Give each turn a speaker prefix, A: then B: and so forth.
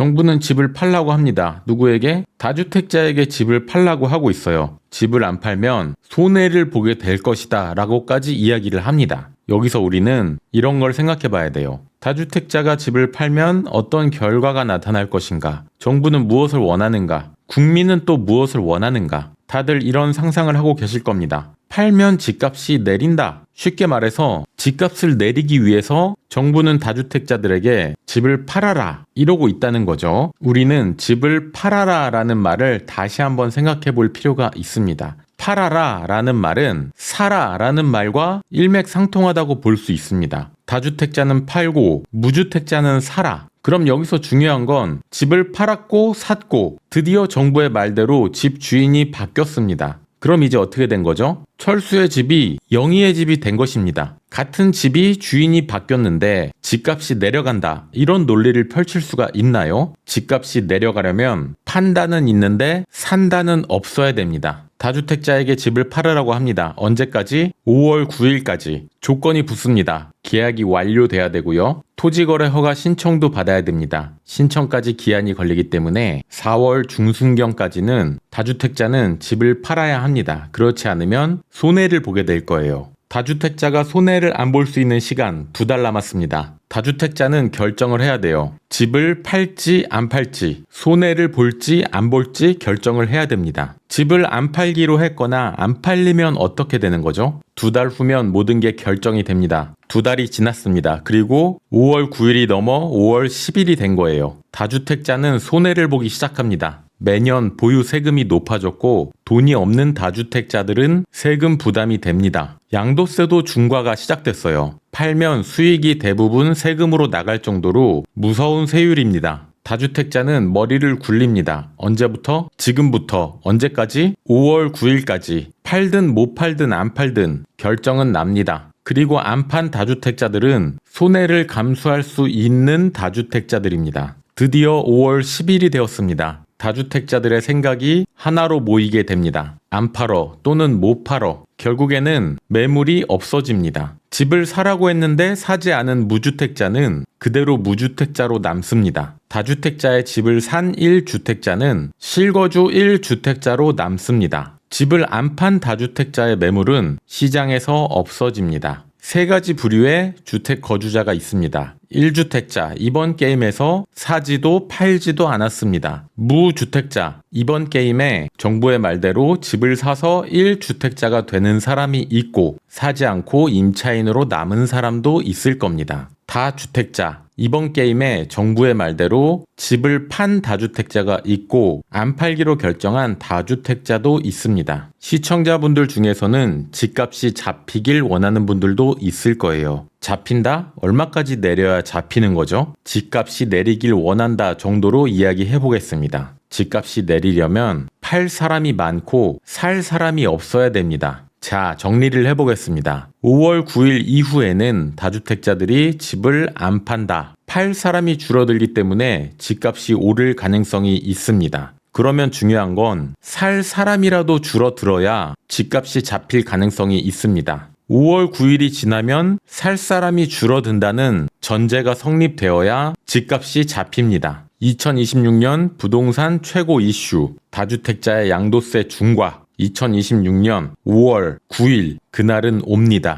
A: 정부는 집을 팔라고 합니다. 누구에게? 다주택자에게 집을 팔라고 하고 있어요. 집을 안 팔면 손해를 보게 될 것이다 라고까지 이야기를 합니다. 여기서 우리는 이런 걸 생각해 봐야 돼요. 다주택자가 집을 팔면 어떤 결과가 나타날 것인가? 정부는 무엇을 원하는가? 국민은 또 무엇을 원하는가? 다들 이런 상상을 하고 계실 겁니다. 팔면 집값이 내린다. 쉽게 말해서 집값을 내리기 위해서 정부는 다주택자들에게 집을 팔아라 이러고 있다는 거죠. 우리는 집을 팔아라 라는 말을 다시 한번 생각해 볼 필요가 있습니다. 팔아라 라는 말은 사라 라는 말과 일맥상통하다고 볼 수 있습니다. 다주택자는 팔고 무주택자는 사라. 그럼 여기서 중요한 건 집을 팔았고 샀고 드디어 정부의 말대로 집 주인이 바뀌었습니다. 그럼 이제 어떻게 된 거죠? 철수의 집이 영희의 집이 된 것입니다. 같은 집이 주인이 바뀌었는데 집값이 내려간다. 이런 논리를 펼칠 수가 있나요? 집값이 내려가려면 판다는 있는데 산다는 없어야 됩니다. 다주택자에게 집을 팔으라고 합니다. 언제까지? 5월 9일까지. 조건이 붙습니다. 계약이 완료돼야 되고요. 토지거래 허가 신청도 받아야 됩니다. 신청까지 기한이 걸리기 때문에 4월 중순경까지는 다주택자는 집을 팔아야 합니다. 그렇지 않으면 손해를 보게 될 거예요. 다주택자가 손해를 안 볼 수 있는 시간 2달 남았습니다. 다주택자는 결정을 해야 돼요. 집을 팔지 안 팔지, 손해를 볼지 안 볼지 결정을 해야 됩니다. 집을 안 팔기로 했거나 안 팔리면 어떻게 되는 거죠? 2달 후면 모든 게 결정이 됩니다. 2달이 지났습니다. 그리고 5월 9일이 넘어 5월 10일이 된 거예요. 다주택자는 손해를 보기 시작합니다. 매년 보유 세금이 높아졌고 돈이 없는 다주택자들은 세금 부담이 됩니다. 양도세도 중과가 시작됐어요. 팔면 수익이 대부분 세금으로 나갈 정도로 무서운 세율입니다. 다주택자는 머리를 굴립니다. 언제부터? 지금부터. 언제까지? 5월 9일까지. 팔든 못 팔든 안 팔든 결정은 납니다. 그리고 안 판 다주택자들은 손해를 감수할 수 있는 다주택자들입니다. 드디어 5월 10일이 되었습니다. 다주택자들의 생각이 하나로 모이게 됩니다. 안 팔어 또는 못 팔어. 결국에는 매물이 없어집니다. 집을 사라고 했는데 사지 않은 무주택자는 그대로 무주택자로 남습니다. 다주택자의 집을 산 1주택자는 실거주 1주택자로 남습니다. 집을 안 판 다주택자의 매물은 시장에서 없어집니다. 3가지 부류의 주택 거주자가 있습니다. 1주택자, 이번 게임에서 사지도 팔지도 않았습니다. 무주택자, 이번 게임에 정부의 말대로 집을 사서 1주택자가 되는 사람이 있고 사지 않고 임차인으로 남은 사람도 있을 겁니다. 다주택자, 이번 게임에 정부의 말대로 집을 판 다주택자가 있고 안 팔기로 결정한 다주택자도 있습니다. 시청자분들 중에서는 집값이 잡히길 원하는 분들도 있을 거예요. 잡힌다? 얼마까지 내려야 잡히는 거죠? 집값이 내리길 원한다 정도로 이야기해 보겠습니다. 집값이 내리려면 팔 사람이 많고 살 사람이 없어야 됩니다. 자, 정리를 해보겠습니다. 5월 9일 이후에는 다주택자들이 집을 안 판다. 팔 사람이 줄어들기 때문에 집값이 오를 가능성이 있습니다. 그러면 중요한 건 살 사람이라도 줄어들어야 집값이 잡힐 가능성이 있습니다. 5월 9일이 지나면 살 사람이 줄어든다는 전제가 성립되어야 집값이 잡힙니다. 2026년 부동산 최고 이슈, 다주택자의 양도세 중과. 2026년 5월 9일 그날은 옵니다.